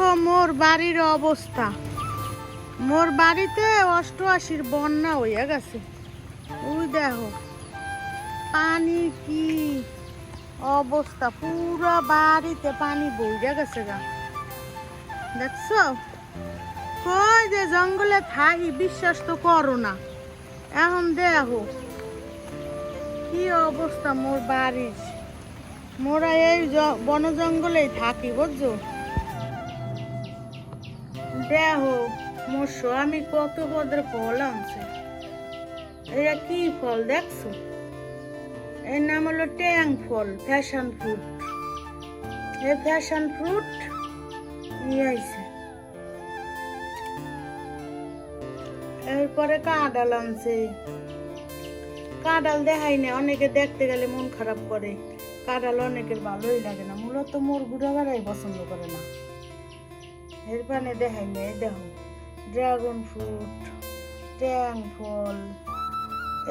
দেখো মোর বাড়ির অবস্থা। মোর বাড়িতে 88 বন্যা হইয়া গেছে। ওই দেখো পানি কি অবস্থা, পুরো বাড়িতে পানি বইয়া গেছে গা। দেখছো কই যে জঙ্গলে থাকি বিশ্বাস তো করো না। এখন দেখো কি অবস্থা মোর বাড়ির। মোরা এই বন জঙ্গলেই থাকি বুঝছো। দেখো মোর স্বামী কত বড় ফল আনছে। এটা কি ফল দেখছো? এর নাম হলো ট্যাং ফল, ফ্যাশন ফ্রুট। এই ফ্যাশন ফ্রুট নিয়ে আইছে। এরপরে কাঁঠাল আনছে। কাঁঠাল দেখাই না, অনেকে দেখতে গেলে মন খারাপ করে। কাঁঠাল অনেকের ভালোই লাগে না, মূলত মোর বুড়া বাড়াই পছন্দ করে না। এরপরে দেখাই না, এই দেখো ড্রাগন ফ্রুট, ট্যাং ফল।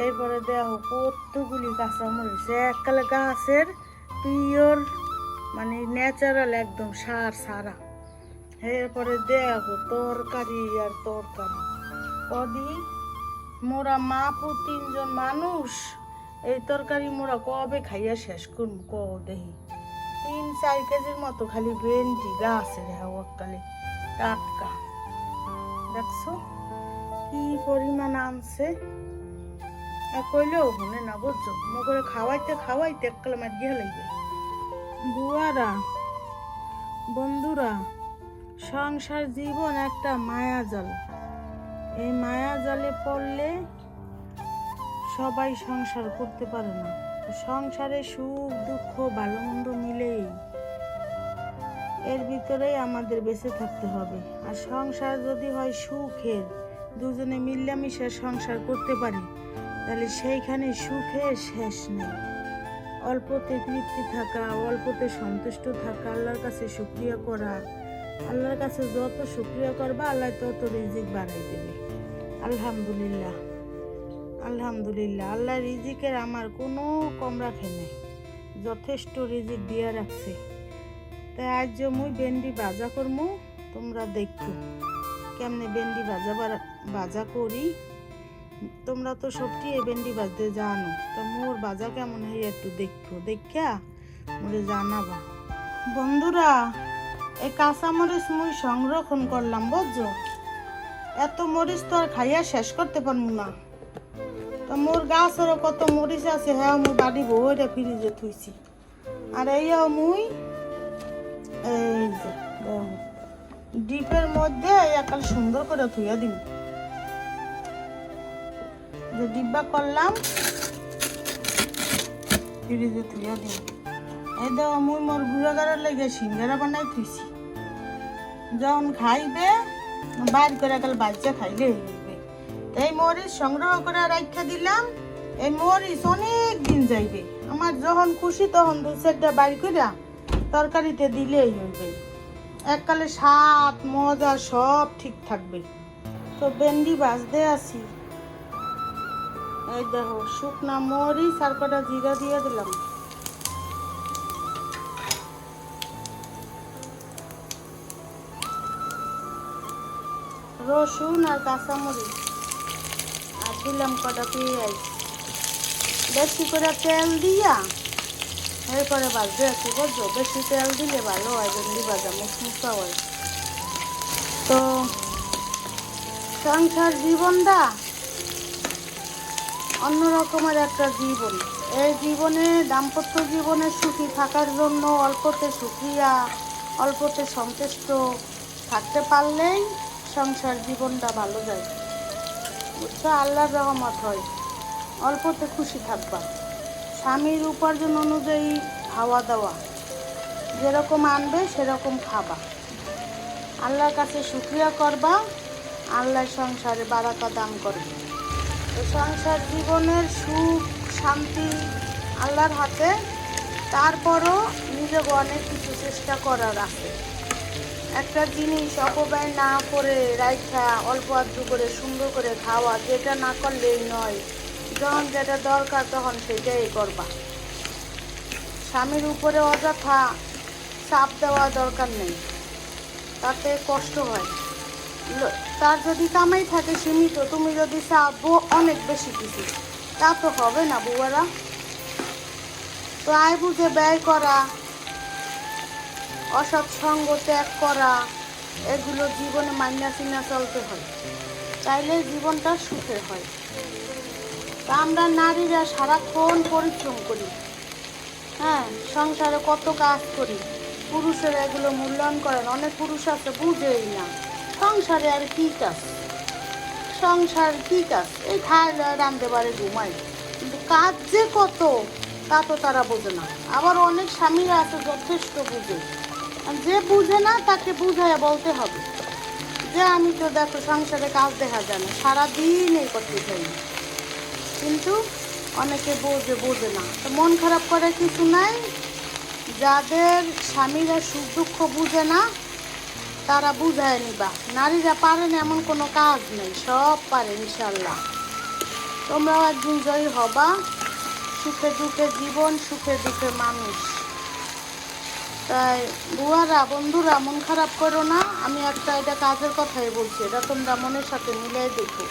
এরপরে দেখো কতগুলি কাঁচামরিচ, এককালে গাছের পিওর মানে ন্যাচারাল একদম সার সারা। এরপরে দেখো তরকারি আর তরকারি। কদি মোরা মা পু 3 জন মানুষ, এই তরকারি মোরা কবে খাইয়া শেষ করবো ক দেখি। 3-4 কেজির মতো খালি ভেন্ডি গাছে দেখো এককালে টাটকা। দেখছো কি পরিমাণ আনছে। কইলেও শুনে না বুঝছো। মগরে খাওয়াইতে খাওয়াইতে এককালে মার গিয়ে লাগবে। বুয়ারা বন্ধুরা, সংসার জীবন একটা মায়াজাল। এই মায়াজালে পড়লে সবাই সংসার করতে পারে না। সংসারে সুখ দুঃখ ভালো মন্দ মিলেই এর ভিতরেই আমাদের বেঁচে থাকতে হবে। আর সংসার যদি হয় সুখের, দুজনে মিলামিশে সংসার করতে পারি, তাহলে সেইখানে সুখের শেষ নেই। অল্পতে তৃপ্তি থাকা, অল্পতে সন্তুষ্ট থাকা, আল্লাহর কাছে শুকরিয়া করা। আল্লাহর কাছে যত শুকরিয়া করবা আল্লাহ তত রিজিক বাড়াই দেবে। আলহামদুলিল্লাহ আলহামদুলিল্লাহ। আল্লাহ রিজিকের আমার কোনো কম রাখে নাই, যথেষ্ট রিজিক দিয়ে রাখছে। তাই আজ মুই ভেন্ডি ভাজা করমু, তোমরা দেখো কেমনে ভেন্ডি ভাজা করি। তোমরা তো সবটি ভেন্ডি ভাজতে জানো, তো মোর ভাজা কেমন হয় একটু দেখো, দেখা মোরে জানাবা। বন্ধুরা এই কাঁচা মরিচ মুই সংরক্ষণ করলাম বুঝছো। এত মরিচ তো আর খাইয়া শেষ করতে পারবো না। তো মোর গাছেরও কত মরিচ আছে, হ্যাঁ মুই বাড়ি বইটা ফ্রিজে থুইছি। আর এইও মুই এই যে ডিপের মধ্যে একাল সুন্দর করে থুইয়া দিন। যে ডিব্বা করলাম ফ্রিজে থুইয়া দিন। এই দেখো মুই মোর গুড়াগাড়ার লেগে সিঙ্গারা বানাই থুইছি। যখন খাইবে বাইর করে একাল বাচ্চা খাইলে হইবে। এই মরিচ সংগ্রহ করে রাখা দিলাম। এই মরিচ অনেক দিন যাইবে। আমার যখন খুশি তখন 2-4টা বাইর করে তরকারিতে দিলেই হইবে। এককালে স্বাদ মজা সব ঠিক থাকবে। তো ভেন্ডি ভাজতে আসি। এই দেখো শুকনা মরিচ আর কটা জিরা দিয়ে দিলাম। রসুন আর কাঁচামরিচ আর দিলাম কটা পেঁয়াজ। বেশি করে তেল দিয়া এরপরে ভাজতে আছি বুঝছো। বেশি তেল দিলে ভালো হয়, ভেন্ডি ভাজা মুচমুচা হয়। তো সংসার জীবনটা অন্যরকমের একটা জীবন। এই জীবনে দাম্পত্য জীবনে সুখী থাকার জন্য অল্পতে সুখিয়া, অল্পতে সন্তুষ্ট থাকতে পারলেই সংসার জীবনটা ভালো যায় বুঝছো। আল্লাহর রহমত হয়। অল্পতে খুশি থাকবা, স্বামীর উপার্জন অনুযায়ী খাওয়া দাওয়া যেরকম আনবে সেরকম খাবা, আল্লাহর কাছে শুকরিয়া করবা, আল্লাহ সংসারে বারাকা দান করবে। সংসার জীবনের সুখ শান্তি আল্লাহর হাতে। তারপরও নিজেকে অনেক কিছু চেষ্টা করার আছে। একটা জিনিস অপব্যয় না করে রাইখা অল্প আধটু করে সুন্দর করে খাওয়া, যেটা না করলেই নয়। যখন যেটা দরকার তখন সেটাই করবা। স্বামীর উপরে অযথা চাপ দেওয়া দরকার নেই। তাতে কষ্ট হয়। তার যদি কামাই থাকে সীমিত, তুমি যদি চাবো অনেক বেশি কিছু, তা তো হবে না বুয়ারা। তো আয় বুঝে ব্যয় করা, অসৎ সঙ্গ ত্যাগ করা, এগুলো জীবনে মাইনা চিনা চলতে হয়, তাইলে জীবনটা সুখের হয়। তা আমরা নারীরা সারাক্ষণ পরিশ্রম করি, হ্যাঁ, সংসারে কত কাজ করি, পুরুষেরা এগুলো মূল্যায়ন করেন। অনেক পুরুষ আছে বুঝেই না সংসারে আর কি কাজ, সংসার কি কাজ, এই খায় লয় রাঁধতে পারে ঘুমাই, কিন্তু কাজ যে কত তা তো তারা বোঝে না। আবার অনেক স্বামীরা আছে যথেষ্ট বুঝে, আর যে বুঝে না তাকে বুঝাইয়া বলতে হবে যে আমি তো দেখো সংসারে কাজ দেখা যায় না, সারাদিন এই করতে চাই, কিন্তু অনেকে বোঝে না। তো মন খারাপ করে কিছু নাই, যাদের স্বামীরা সুখ দুঃখ বুঝে না তারা বুঝায় নিবা। নারীরা পারেন এমন কোনো কাজ নেই, সব পারে ইনশাল্লাহ। তোমরাও একদিন জয়ী হবা। সুখে দুঃখে জীবন, সুখে দুঃখে মানুষ। তাই বুয়ারা, বন্ধুরা, মন খারাপ করো না। আমি এটা কাজের কথাই বলছি, এটা তোমরা মনের সাথে মিলাই দেখো।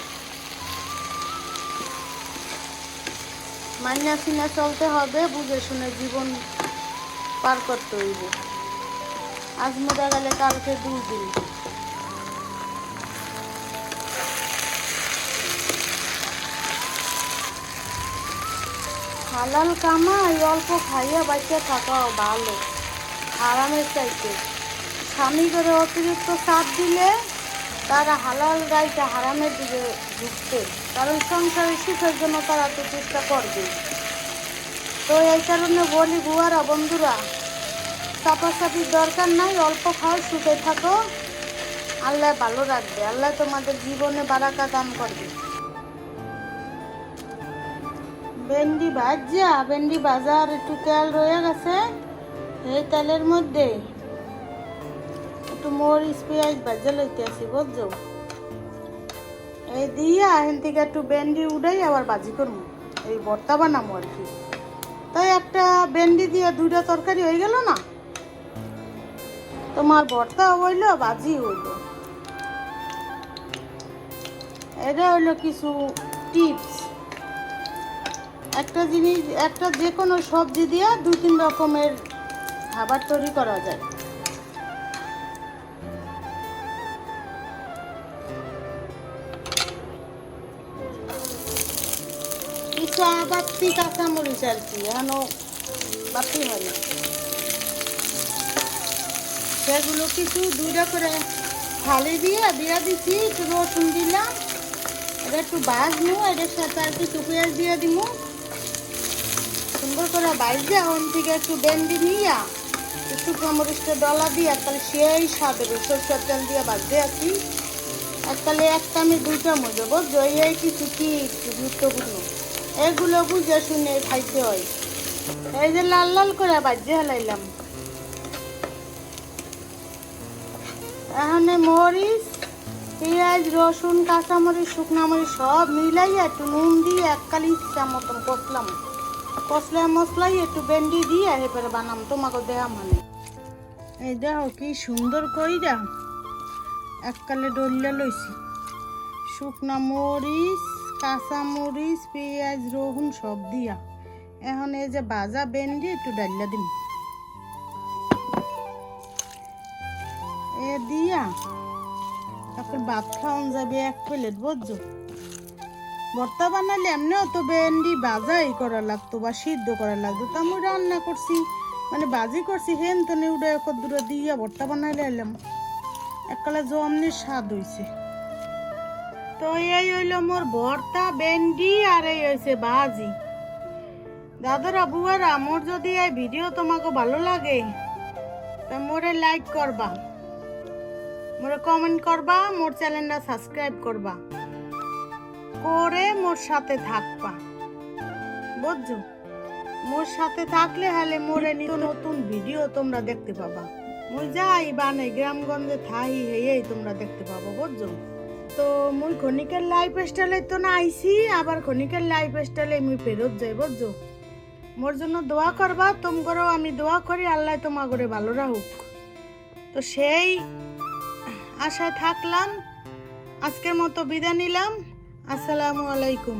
মাইনা সিনা চলতে হবে, বুঝে শুনে জীবন পার করতে হইব। আজ মোটা গেলে কালকে 2 দিন। হালাল কামাই অল্প খাইয়া বাচ্চা থাকাও ভালো হারামের চাইতে। স্বামী করে অতিরিক্ত চাপ দিলে তারা হালাল গাইটা হারামের দিকে ঢুকতে, কারণ সংসারের সুখের জন্য তারা তো চেষ্টা করবে। তো এই কারণে বলি বুয়ারা, বন্ধুরা, চাপাচাপির দরকার নাই, অল্প খাও, সুখে থাকো, আল্লাহ ভালো রাখবে, আল্লাহ তোমাদের জীবনে বারাকা দান করবে। ভেন্ডি ভাজা, ভেন্ডি বাজার একটু তেল রয়ে গেছে, এই তেলের মধ্যে একটু মরিচ পেঁয়াজ ভাজা লইতে আসি, বুঝছো? এই দিয়া এখান থেকে একটু ভেন্ডি উঠাই আবার ভাজি করবো, এই ভর্তা বানাবো আর কি। তাই একটা ভেন্ডি দিয়ে 2টা তরকারি হয়ে গেল না, তোমার ভর্তা হইলো, ভাজি হইলো। এটা হইলো কিছু টিপস। একটা জিনিস, একটা যে কোনো সবজি দিয়ে 2-3 রকমের খাবার তৈরি করা যায়। কিছু বাড়তি কাঁচামরিচ আর কি, এখনো বাড়তি হয় না, সেগুলো কিছু 2টা করে থালি দিয়ে দিচ্ছি, একটু রসুন দিলাম, এটা একটু ভাজবো, এটার সাথে আর কিছু পেঁয়াজ দিয়ে দিব, সুন্দর করে ভাজা। ওন থেকে একটু ভেন্ডি নিয়া শুকনো মরিচটা ডলা দিয়ে তাহলে সেই স্বাদের সরষের তেল দিয়ে ভাজতে আছি। আর তাহলে একটা আমি 2 চামচ দেবো, এই কিছু কি গুরুত্বপূর্ণ, এগুলো বুঝে শুনে খাইতে হয়। এই যে লাল লাল করে ভাজতে হেলাইলাম, এখানে মরিচ, পেঁয়াজ, রসুন, কাঁচামরিচ, শুকনো মরিচ সব মিলাইয়া একটু নুন দিয়ে এককালি ইচ্ছা মতন কষলা মশলাই একটু ভেন্ডি দিয়ে এবারে বানাম, তোমাকে দেয়া মানে। এই দেখো কি সুন্দর কইরা এককালে ডলিয়া লইছি, শুকনা মরিচ, কাঁচামরিচ, পেঁয়াজ, রসুন সব দিয়া। এখন এই যে ভাজা ভেন্ডি একটু ডালিয়া দিন, এ দিয়া তারপর ভাত খাওয়ান যাবে 1 প্লেট, বুঝছো? ভর্তা বানালে এমনিও তো ভেন্ডি ভাজাই করা লাগতো বা সিদ্ধ করা লাগতো, তা আমি রান্না করছি, মানে ভাজি করছি, হেন তো নেউডে কদ্দুরা দিয়া ভর্তা বানাইলে এলাম, এককালে জমনি স্বাদ হইছে। তো এই হইলো মোর ভর্তা ভেন্ডি, আর এই হয়েছে ভাজি। দাদারা, বুয়ারা, মোর যদি এই ভিডিও তোমাকে ভালো লাগে তা মোরে লাইক করবা, মোরে কমেন্ট করবা, মোর চ্যানেলটা সাবস্ক্রাইব করবা, করে মোর সাথে থাকবা, বুঝছো? মোর সাথে থাকলে হলে মোরে নিত্য নতুন ভিডিও তোমরা দেখতে পাবা। মুই যাই বানাই গ্রামগঞ্জে থাই, হেই তোমরা দেখতে পাবো, বুঝছো? তো মুই ক্ষণিকের লাইফ স্টাইলে তো না আইসি, আবার ক্ষণিকের লাইফ স্টাইলে মুই ফেরত যাই, বুঝছো? মোর জন্য দোয়া করবা, তোমরাও আমি দোয়া করি, আল্লাহ তোমার করে ভালো রাখুক। তো সেই আশায় থাকলাম। আজকের মতো বিদায় নিলাম। আসসালামু আলাইকুম।